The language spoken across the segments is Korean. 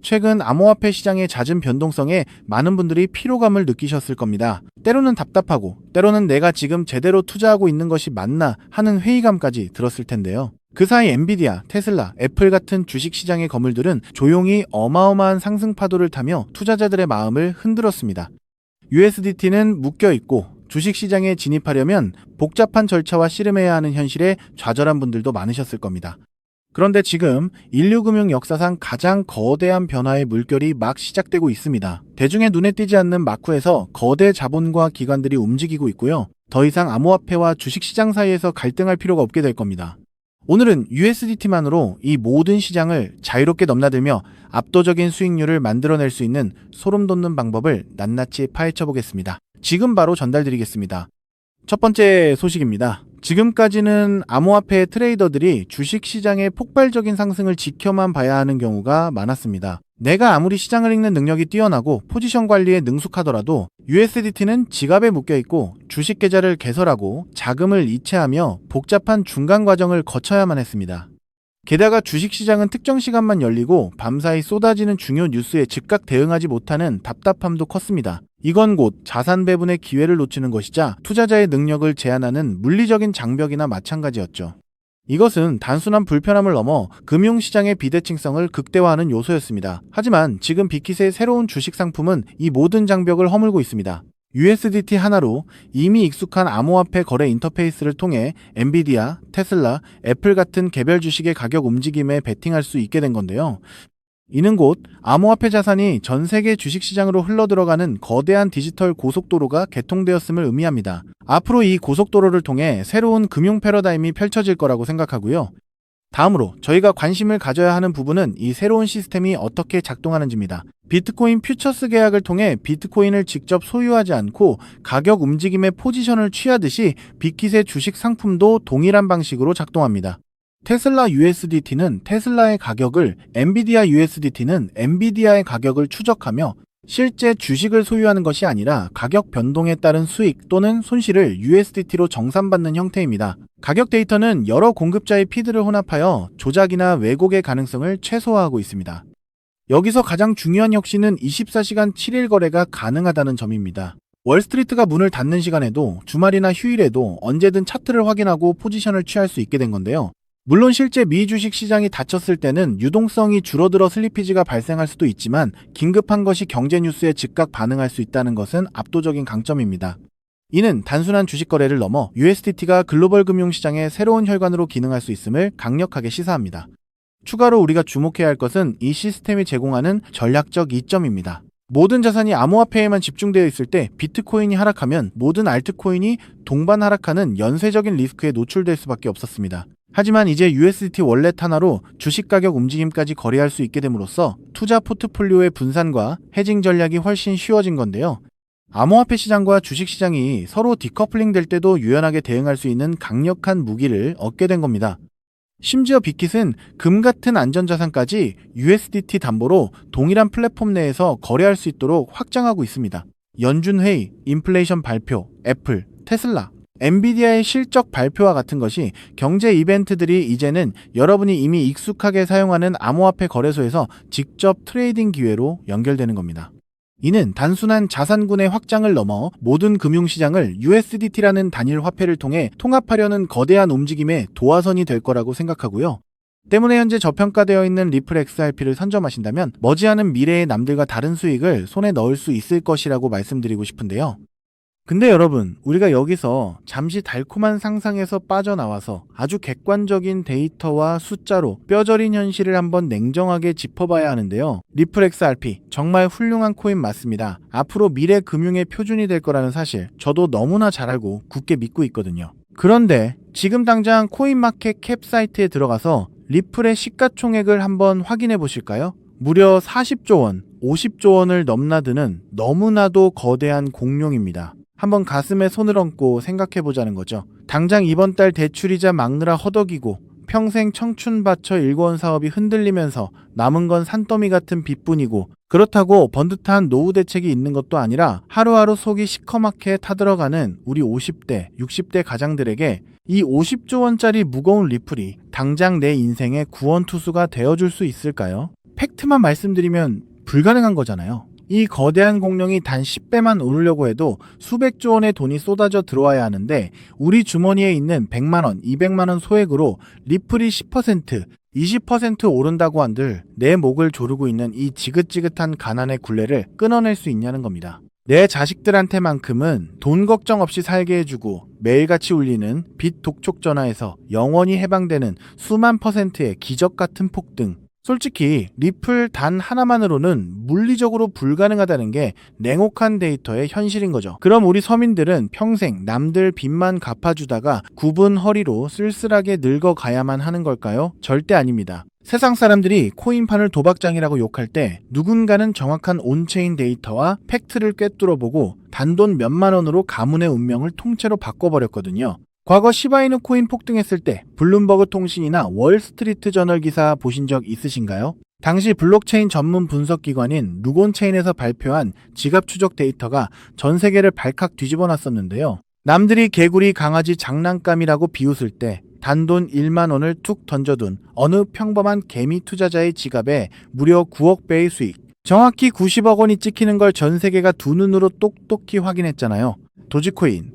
최근 암호화폐 시장의 잦은 변동성에 많은 분들이 피로감을 느끼셨을 겁니다. 때로는 답답하고 때로는 내가 지금 제대로 투자하고 있는 것이 맞나 하는 회의감까지 들었을 텐데요. 그 사이 엔비디아, 테슬라, 애플 같은 주식시장의 거물들은 조용히 어마어마한 상승 파도를 타며 투자자들의 마음을 흔들었습니다. USDT는 묶여있고 주식시장에 진입하려면 복잡한 절차와 씨름해야 하는 현실에 좌절한 분들도 많으셨을 겁니다. 그런데 지금 인류금융 역사상 가장 거대한 변화의 물결이 막 시작되고 있습니다. 대중의 눈에 띄지 않는 마쿠에서 거대 자본과 기관들이 움직이고 있고요. 더 이상 암호화폐와 주식시장 사이에서 갈등할 필요가 없게 될 겁니다. 오늘은 USDT만으로 이 모든 시장을 자유롭게 넘나들며 압도적인 수익률을 만들어낼 수 있는 소름 돋는 방법을 낱낱이 파헤쳐 보겠습니다. 지금 바로 전달드리겠습니다. 첫 번째 소식입니다. 지금까지는 암호화폐 트레이더들이 주식시장의 폭발적인 상승을 지켜만 봐야 하는 경우가 많았습니다. 내가 아무리 시장을 읽는 능력이 뛰어나고 포지션 관리에 능숙하더라도 USDT는 지갑에 묶여있고 주식 계좌를 개설하고 자금을 이체하며 복잡한 중간 과정을 거쳐야만 했습니다. 게다가 주식시장은 특정 시간만 열리고 밤사이 쏟아지는 중요 뉴스에 즉각 대응하지 못하는 답답함도 컸습니다. 이건 곧 자산 배분의 기회를 놓치는 것이자 투자자의 능력을 제한하는 물리적인 장벽이나 마찬가지였죠. 이것은 단순한 불편함을 넘어 금융시장의 비대칭성을 극대화하는 요소였습니다. 하지만 지금 빅킷의 새로운 주식 상품은 이 모든 장벽을 허물고 있습니다. USDT 하나로 이미 익숙한 암호화폐 거래 인터페이스를 통해 엔비디아, 테슬라, 애플 같은 개별 주식의 가격 움직임에 베팅할 수 있게 된 건데요. 이는 곧 암호화폐 자산이 전 세계 주식시장으로 흘러들어가는 거대한 디지털 고속도로가 개통되었음을 의미합니다. 앞으로 이 고속도로를 통해 새로운 금융 패러다임이 펼쳐질 거라고 생각하고요. 다음으로 저희가 관심을 가져야 하는 부분은 이 새로운 시스템이 어떻게 작동하는지입니다. 비트코인 퓨처스 계약을 통해 비트코인을 직접 소유하지 않고 가격 움직임의 포지션을 취하듯이 빅킷의 주식 상품도 동일한 방식으로 작동합니다. 테슬라 USDT는 테슬라의 가격을, 엔비디아 USDT는 엔비디아의 가격을 추적하며 실제 주식을 소유하는 것이 아니라 가격 변동에 따른 수익 또는 손실을 USDT로 정산받는 형태입니다. 가격 데이터는 여러 공급자의 피드를 혼합하여 조작이나 왜곡의 가능성을 최소화하고 있습니다. 여기서 가장 중요한 혁신은 24시간 7일 거래가 가능하다는 점입니다. 월스트리트가 문을 닫는 시간에도 주말이나 휴일에도 언제든 차트를 확인하고 포지션을 취할 수 있게 된 건데요. 물론 실제 미 주식 시장이 닫혔을 때는 유동성이 줄어들어 슬리피지가 발생할 수도 있지만 긴급한 것이 경제 뉴스에 즉각 반응할 수 있다는 것은 압도적인 강점입니다. 이는 단순한 주식 거래를 넘어 USDT가 글로벌 금융시장의 새로운 혈관으로 기능할 수 있음을 강력하게 시사합니다. 추가로 우리가 주목해야 할 것은 이 시스템이 제공하는 전략적 이점입니다. 모든 자산이 암호화폐에만 집중되어 있을 때 비트코인이 하락하면 모든 알트코인이 동반 하락하는 연쇄적인 리스크에 노출될 수밖에 없었습니다. 하지만 이제 USDT 월렛 하나로 주식 가격 움직임까지 거래할 수 있게 됨으로써 투자 포트폴리오의 분산과 헤징 전략이 훨씬 쉬워진 건데요. 암호화폐 시장과 주식 시장이 서로 디커플링 될 때도 유연하게 대응할 수 있는 강력한 무기를 얻게 된 겁니다. 심지어 빅킷은 금 같은 안전자산까지 USDT 담보로 동일한 플랫폼 내에서 거래할 수 있도록 확장하고 있습니다. 연준회의, 인플레이션 발표, 애플, 테슬라, 엔비디아의 실적 발표와 같은 것이 경제 이벤트들이 이제는 여러분이 이미 익숙하게 사용하는 암호화폐 거래소에서 직접 트레이딩 기회로 연결되는 겁니다. 이는 단순한 자산군의 확장을 넘어 모든 금융시장을 USDT라는 단일 화폐를 통해 통합하려는 거대한 움직임의 도화선이 될 거라고 생각하고요. 때문에 현재 저평가되어 있는 리플 XRP를 선점하신다면 머지않은 미래의 남들과 다른 수익을 손에 넣을 수 있을 것이라고 말씀드리고 싶은데요. 근데 여러분, 우리가 여기서 잠시 달콤한 상상에서 빠져나와서 아주 객관적인 데이터와 숫자로 뼈저린 현실을 한번 냉정하게 짚어봐야 하는데요. 리플 XRP, 정말 훌륭한 코인 맞습니다. 앞으로 미래 금융의 표준이 될 거라는 사실, 저도 너무나 잘 알고 굳게 믿고 있거든요. 그런데 지금 당장 코인마켓 캡 사이트에 들어가서 리플의 시가총액을 한번 확인해 보실까요? 무려 40조 원, 50조 원을 넘나드는 너무나도 거대한 공룡입니다. 한번 가슴에 손을 얹고 생각해보자는 거죠. 당장 이번 달 대출이자 막느라 허덕이고 평생 청춘 바쳐 일궈온 사업이 흔들리면서 남은 건 산더미 같은 빚뿐이고 그렇다고 번듯한 노후 대책이 있는 것도 아니라 하루하루 속이 시커멓게 타들어가는 우리 50대, 60대 가장들에게 이 50조 원짜리 무거운 리플이 당장 내 인생의 구원투수가 되어줄 수 있을까요? 팩트만 말씀드리면 불가능한 거잖아요. 이 거대한 공룡이 단 10배만 오르려고 해도 수백조 원의 돈이 쏟아져 들어와야 하는데 우리 주머니에 있는 100만원, 200만원 소액으로 리플이 10%, 20% 오른다고 한들 내 목을 조르고 있는 이 지긋지긋한 가난의 굴레를 끊어낼 수 있냐는 겁니다. 내 자식들한테만큼은 돈 걱정 없이 살게 해주고 매일같이 울리는 빚 독촉 전화에서 영원히 해방되는 수만 %의 기적 같은 폭등. 솔직히 리플 단 하나만으로는 물리적으로 불가능하다는 게 냉혹한 데이터의 현실인 거죠. 그럼 우리 서민들은 평생 남들 빚만 갚아주다가 굽은 허리로 쓸쓸하게 늙어가야만 하는 걸까요? 절대 아닙니다. 세상 사람들이 코인판을 도박장이라고 욕할 때 누군가는 정확한 온체인 데이터와 팩트를 꿰뚫어보고 단돈 몇만 원으로 가문의 운명을 통째로 바꿔버렸거든요. 과거 시바이누 코인 폭등했을 때 블룸버그 통신이나 월스트리트 저널 기사 보신 적 있으신가요? 당시 블록체인 전문 분석기관인 루곤체인에서 발표한 지갑 추적 데이터가 전 세계를 발칵 뒤집어 놨었는데요. 남들이 개구리 강아지 장난감이라고 비웃을 때 단돈 1만 원을 툭 던져둔 어느 평범한 개미 투자자의 지갑에 무려 9억 배의 수익. 정확히 90억 원이 찍히는 걸 전 세계가 두 눈으로 똑똑히 확인했잖아요. 도지코인,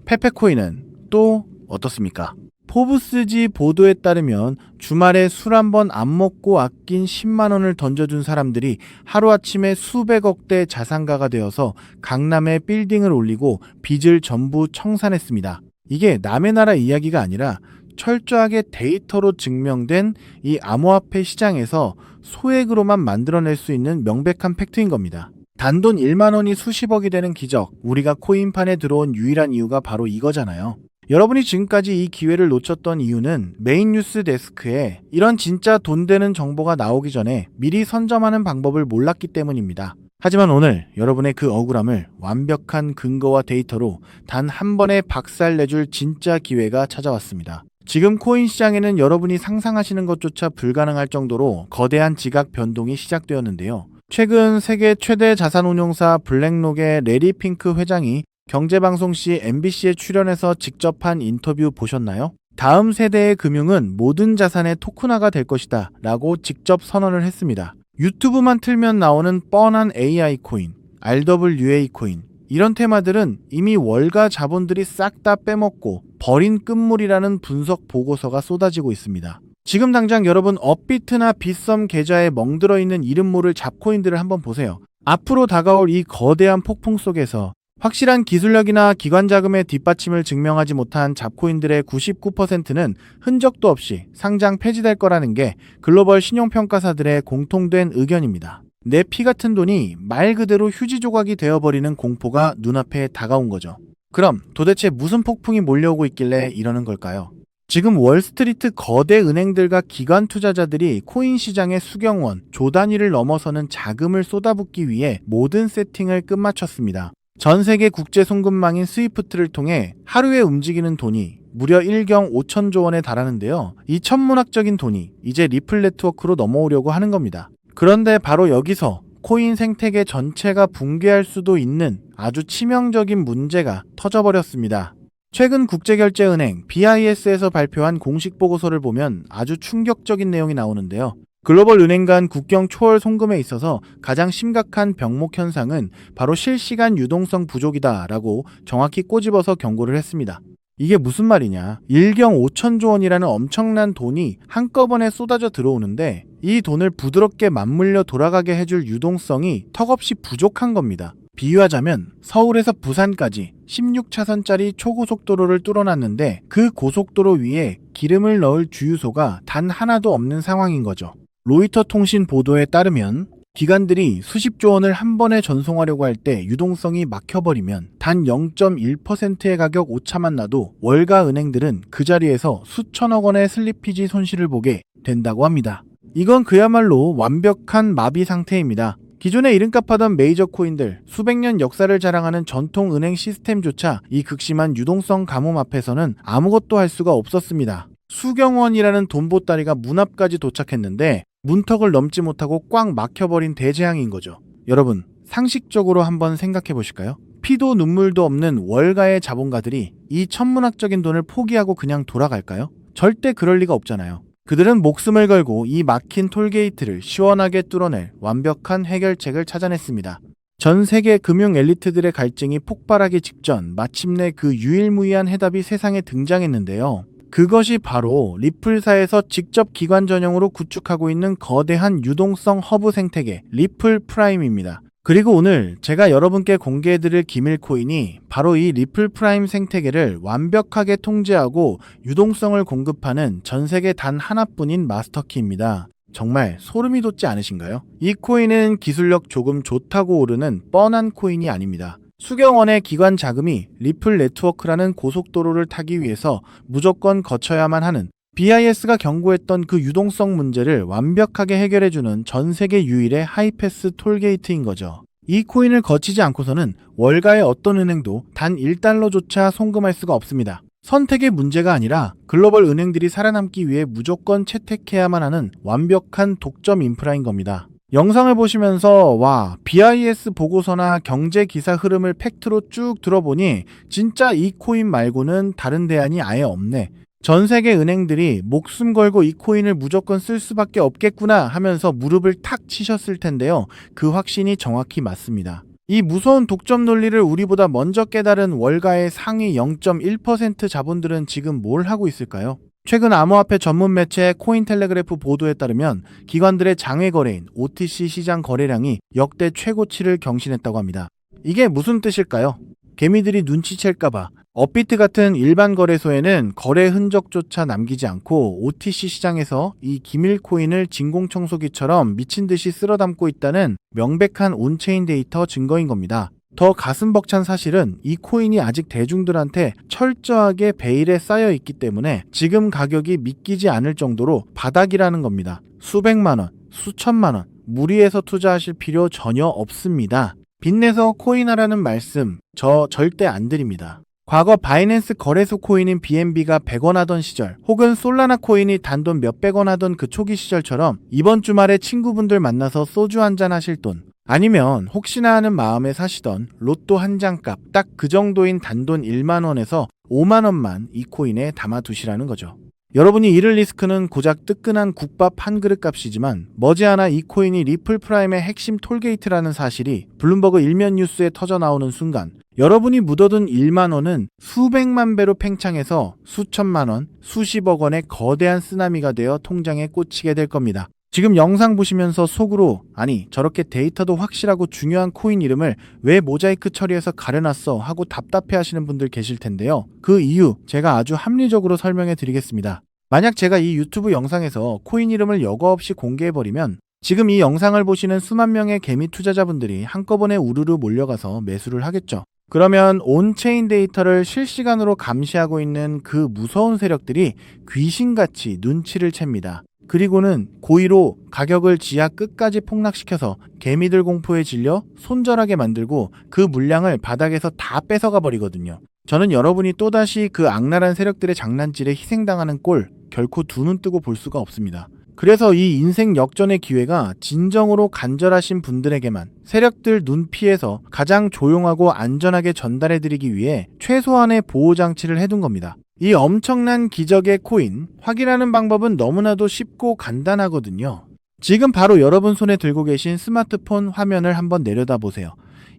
페페코인은 또 어떻습니까? 포브스지 보도에 따르면 주말에 술 한 번 안 먹고 아낀 10만 원을 던져준 사람들이 하루아침에 수백억대 자산가가 되어서 강남에 빌딩을 올리고 빚을 전부 청산했습니다. 이게 남의 나라 이야기가 아니라 철저하게 데이터로 증명된 이 암호화폐 시장에서 소액으로만 만들어낼 수 있는 명백한 팩트인 겁니다. 단돈 1만 원이 수십억이 되는 기적, 우리가 코인판에 들어온 유일한 이유가 바로 이거잖아요. 여러분이 지금까지 이 기회를 놓쳤던 이유는 메인 뉴스 데스크에 이런 진짜 돈 되는 정보가 나오기 전에 미리 선점하는 방법을 몰랐기 때문입니다. 하지만 오늘 여러분의 그 억울함을 완벽한 근거와 데이터로 단 한 번에 박살내줄 진짜 기회가 찾아왔습니다. 지금 코인 시장에는 여러분이 상상하시는 것조차 불가능할 정도로 거대한 지각 변동이 시작되었는데요. 최근 세계 최대 자산운용사 블랙록의 레리 핑크 회장이 경제방송 시 MBC에 출연해서 직접 한 인터뷰 보셨나요? 다음 세대의 금융은 모든 자산의 토큰화가 될 것이다 라고 직접 선언을 했습니다. 유튜브만 틀면 나오는 뻔한 AI 코인, RWA 코인, 이런 테마들은 이미 월가 자본들이 싹 다 빼먹고 버린 끝물이라는 분석 보고서가 쏟아지고 있습니다. 지금 당장 여러분 업비트나 빗썸 계좌에 멍들어 있는 이름 모를 잡코인들을 한번 보세요. 앞으로 다가올 이 거대한 폭풍 속에서 확실한 기술력이나 기관 자금의 뒷받침을 증명하지 못한 잡코인들의 99%는 흔적도 없이 상장 폐지될 거라는 게 글로벌 신용평가사들의 공통된 의견입니다. 내 피 같은 돈이 말 그대로 휴지 조각이 되어버리는 공포가 눈앞에 다가온 거죠. 그럼 도대체 무슨 폭풍이 몰려오고 있길래 이러는 걸까요? 지금 월스트리트 거대 은행들과 기관 투자자들이 코인 시장의 수경원, 조 단위를 넘어서는 자금을 쏟아붓기 위해 모든 세팅을 끝마쳤습니다. 전 세계 국제 송금망인 스위프트를 통해 하루에 움직이는 돈이 무려 1경 5천조 원에 달하는데요. 이 천문학적인 돈이 이제 리플 네트워크로 넘어오려고 하는 겁니다. 그런데 바로 여기서 코인 생태계 전체가 붕괴할 수도 있는 아주 치명적인 문제가 터져버렸습니다. 최근 국제결제은행 BIS에서 발표한 공식 보고서를 보면 아주 충격적인 내용이 나오는데요. 글로벌 은행 간 국경 초월 송금에 있어서 가장 심각한 병목 현상은 바로 실시간 유동성 부족이다라고 정확히 꼬집어서 경고를 했습니다. 이게 무슨 말이냐? 1경 5천조 원이라는 엄청난 돈이 한꺼번에 쏟아져 들어오는데 이 돈을 부드럽게 맞물려 돌아가게 해줄 유동성이 턱없이 부족한 겁니다. 비유하자면 서울에서 부산까지 16차선짜리 초고속도로를 뚫어놨는데 그 고속도로 위에 기름을 넣을 주유소가 단 하나도 없는 상황인 거죠. 로이터 통신 보도에 따르면 기관들이 수십조 원을 한 번에 전송하려고 할 때 유동성이 막혀버리면 단 0.1%의 가격 오차만 나도 월가 은행들은 그 자리에서 수천억 원의 슬리피지 손실을 보게 된다고 합니다. 이건 그야말로 완벽한 마비 상태입니다. 기존에 이름값 하던 메이저 코인들, 수백 년 역사를 자랑하는 전통 은행 시스템조차 이 극심한 유동성 가뭄 앞에서는 아무것도 할 수가 없었습니다. 수경원이라는 돈보따리가 문 앞까지 도착했는데 문턱을 넘지 못하고 꽉 막혀버린 대재앙인 거죠. 여러분, 상식적으로 한번 생각해 보실까요? 피도 눈물도 없는 월가의 자본가들이 이 천문학적인 돈을 포기하고 그냥 돌아갈까요? 절대 그럴 리가 없잖아요. 그들은 목숨을 걸고 이 막힌 톨게이트를 시원하게 뚫어낼 완벽한 해결책을 찾아냈습니다. 전 세계 금융 엘리트들의 갈증이 폭발하기 직전 마침내 그 유일무이한 해답이 세상에 등장했는데요. 그것이 바로 리플사에서 직접 기관 전용으로 구축하고 있는 거대한 유동성 허브 생태계 리플 프라임입니다. 그리고 오늘 제가 여러분께 공개해드릴 기밀 코인이 바로 이 리플 프라임 생태계를 완벽하게 통제하고 유동성을 공급하는 전 세계 단 하나뿐인 마스터키입니다. 정말 소름이 돋지 않으신가요? 이 코인은 기술력 조금 좋다고 오르는 뻔한 코인이 아닙니다. 수억 원의 기관 자금이 리플 네트워크라는 고속도로를 타기 위해서 무조건 거쳐야만 하는 BIS가 경고했던 그 유동성 문제를 완벽하게 해결해주는 전 세계 유일의 하이패스 톨게이트인 거죠. 이 코인을 거치지 않고서는 월가의 어떤 은행도 단 1달러조차 송금할 수가 없습니다. 선택의 문제가 아니라 글로벌 은행들이 살아남기 위해 무조건 채택해야만 하는 완벽한 독점 인프라인 겁니다. 영상을 보시면서 와, BIS 보고서나 경제 기사 흐름을 팩트로 쭉 들어보니 진짜 이 코인 말고는 다른 대안이 아예 없네. 전 세계 은행들이 목숨 걸고 이 코인을 무조건 쓸 수밖에 없겠구나 하면서 무릎을 탁 치셨을 텐데요. 그 확신이 정확히 맞습니다. 이 무서운 독점 논리를 우리보다 먼저 깨달은 월가의 상위 0.1% 자본들은 지금 뭘 하고 있을까요? 최근 암호화폐 전문 매체 코인텔레그래프 보도에 따르면 기관들의 장외 거래인 OTC 시장 거래량이 역대 최고치를 경신했다고 합니다. 이게 무슨 뜻일까요? 개미들이 눈치챌까봐 업비트 같은 일반 거래소에는 거래 흔적조차 남기지 않고 OTC 시장에서 이 기밀 코인을 진공청소기처럼 미친 듯이 쓸어 담고 있다는 명백한 온체인 데이터 증거인 겁니다. 더 가슴 벅찬 사실은 이 코인이 아직 대중들한테 철저하게 베일에 쌓여 있기 때문에 지금 가격이 믿기지 않을 정도로 바닥이라는 겁니다. 수백만 원, 수천만 원, 무리해서 투자하실 필요 전혀 없습니다. 빚내서 코인하라는 말씀 저 절대 안 드립니다. 과거 바이낸스 거래소 코인인 BNB가 100원 하던 시절 혹은 솔라나 코인이 단돈 몇백 원 하던 그 초기 시절처럼 이번 주말에 친구분들 만나서 소주 한잔 하실 돈 아니면 혹시나 하는 마음에 사시던 로또 한 장값 딱 그 정도인 단돈 1만 원에서 5만 원만 이 코인에 담아두시라는 거죠. 여러분이 잃을 리스크는 고작 뜨끈한 국밥 한 그릇 값이지만 머지않아 이 코인이 리플 프라임의 핵심 톨게이트라는 사실이 블룸버그 일면 뉴스에 터져 나오는 순간 여러분이 묻어둔 1만 원은 수백만 배로 팽창해서 수천만 원, 수십억 원의 거대한 쓰나미가 되어 통장에 꽂히게 될 겁니다. 지금 영상 보시면서 속으로 아니 저렇게 데이터도 확실하고 중요한 코인 이름을 왜 모자이크 처리해서 가려놨어 하고 답답해 하시는 분들 계실 텐데요. 그 이유 제가 아주 합리적으로 설명해 드리겠습니다. 만약 제가 이 유튜브 영상에서 코인 이름을 여과 없이 공개해버리면 지금 이 영상을 보시는 수만 명의 개미 투자자분들이 한꺼번에 우르르 몰려가서 매수를 하겠죠. 그러면 온체인 데이터를 실시간으로 감시하고 있는 그 무서운 세력들이 귀신같이 눈치를 챕니다. 그리고는 고의로 가격을 지하 끝까지 폭락시켜서 개미들 공포에 질려 손절하게 만들고 그 물량을 바닥에서 다 뺏어가 버리거든요. 저는 여러분이 또다시 그 악랄한 세력들의 장난질에 희생당하는 꼴 결코 두 눈 뜨고 볼 수가 없습니다. 그래서 이 인생 역전의 기회가 진정으로 간절하신 분들에게만 세력들 눈 피해서 가장 조용하고 안전하게 전달해드리기 위해 최소한의 보호장치를 해둔 겁니다. 이 엄청난 기적의 코인 확인하는 방법은 너무나도 쉽고 간단하거든요. 지금 바로 여러분 손에 들고 계신 스마트폰 화면을 한번 내려다 보세요.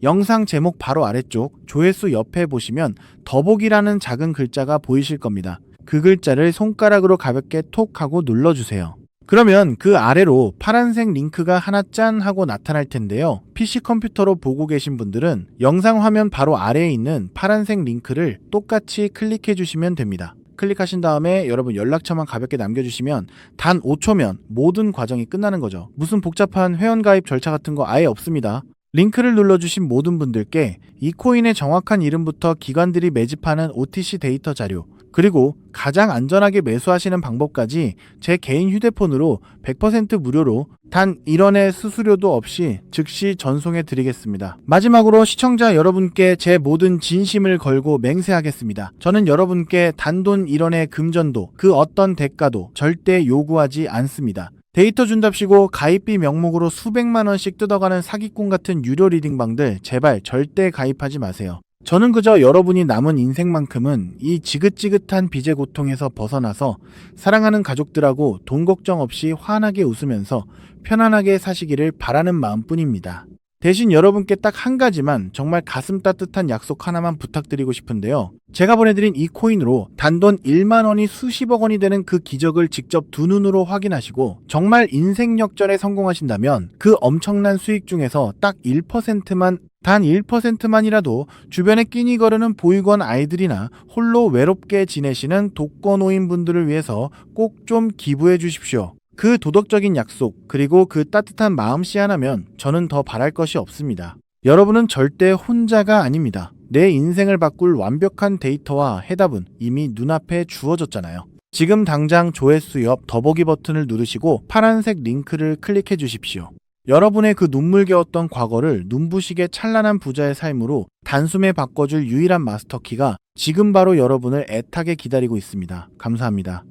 영상 제목 바로 아래쪽 조회수 옆에 보시면 더보기라는 작은 글자가 보이실 겁니다. 그 글자를 손가락으로 가볍게 톡 하고 눌러주세요. 그러면 그 아래로 파란색 링크가 하나 짠 하고 나타날 텐데요. PC 컴퓨터로 보고 계신 분들은 영상 화면 바로 아래에 있는 파란색 링크를 똑같이 클릭해 주시면 됩니다. 클릭하신 다음에 여러분 연락처만 가볍게 남겨주시면 단 5초면 모든 과정이 끝나는 거죠. 무슨 복잡한 회원가입 절차 같은 거 아예 없습니다. 링크를 눌러주신 모든 분들께 이 코인의 정확한 이름부터 기관들이 매집하는 OTC 데이터 자료 그리고 가장 안전하게 매수하시는 방법까지 제 개인 휴대폰으로 100% 무료로 단 1원의 수수료도 없이 즉시 전송해 드리겠습니다. 마지막으로 시청자 여러분께 제 모든 진심을 걸고 맹세하겠습니다. 저는 여러분께 단돈 1원의 금전도 그 어떤 대가도 절대 요구하지 않습니다. 데이터 준답시고 가입비 명목으로 수백만 원씩 뜯어가는 사기꾼 같은 유료 리딩방들 제발 절대 가입하지 마세요. 저는 그저 여러분이 남은 인생만큼은 이 지긋지긋한 빚의 고통에서 벗어나서 사랑하는 가족들하고 돈 걱정 없이 환하게 웃으면서 편안하게 사시기를 바라는 마음뿐입니다. 대신 여러분께 딱 한 가지만 정말 가슴 따뜻한 약속 하나만 부탁드리고 싶은데요. 제가 보내드린 이 코인으로 단돈 1만 원이 수십억 원이 되는 그 기적을 직접 두 눈으로 확인하시고 정말 인생 역전에 성공하신다면 그 엄청난 수익 중에서 딱 1%만 단 1%만이라도 주변에 끼니 거르는 보육원 아이들이나 홀로 외롭게 지내시는 독거노인분들을 위해서 꼭 좀 기부해 주십시오. 그 도덕적인 약속 그리고 그 따뜻한 마음씨 하나면 저는 더 바랄 것이 없습니다. 여러분은 절대 혼자가 아닙니다. 내 인생을 바꿀 완벽한 데이터와 해답은 이미 눈앞에 주어졌잖아요. 지금 당장 조회수 옆 더보기 버튼을 누르시고 파란색 링크를 클릭해 주십시오. 여러분의 그 눈물겨웠던 과거를 눈부시게 찬란한 부자의 삶으로 단숨에 바꿔줄 유일한 마스터키가 지금 바로 여러분을 애타게 기다리고 있습니다. 감사합니다.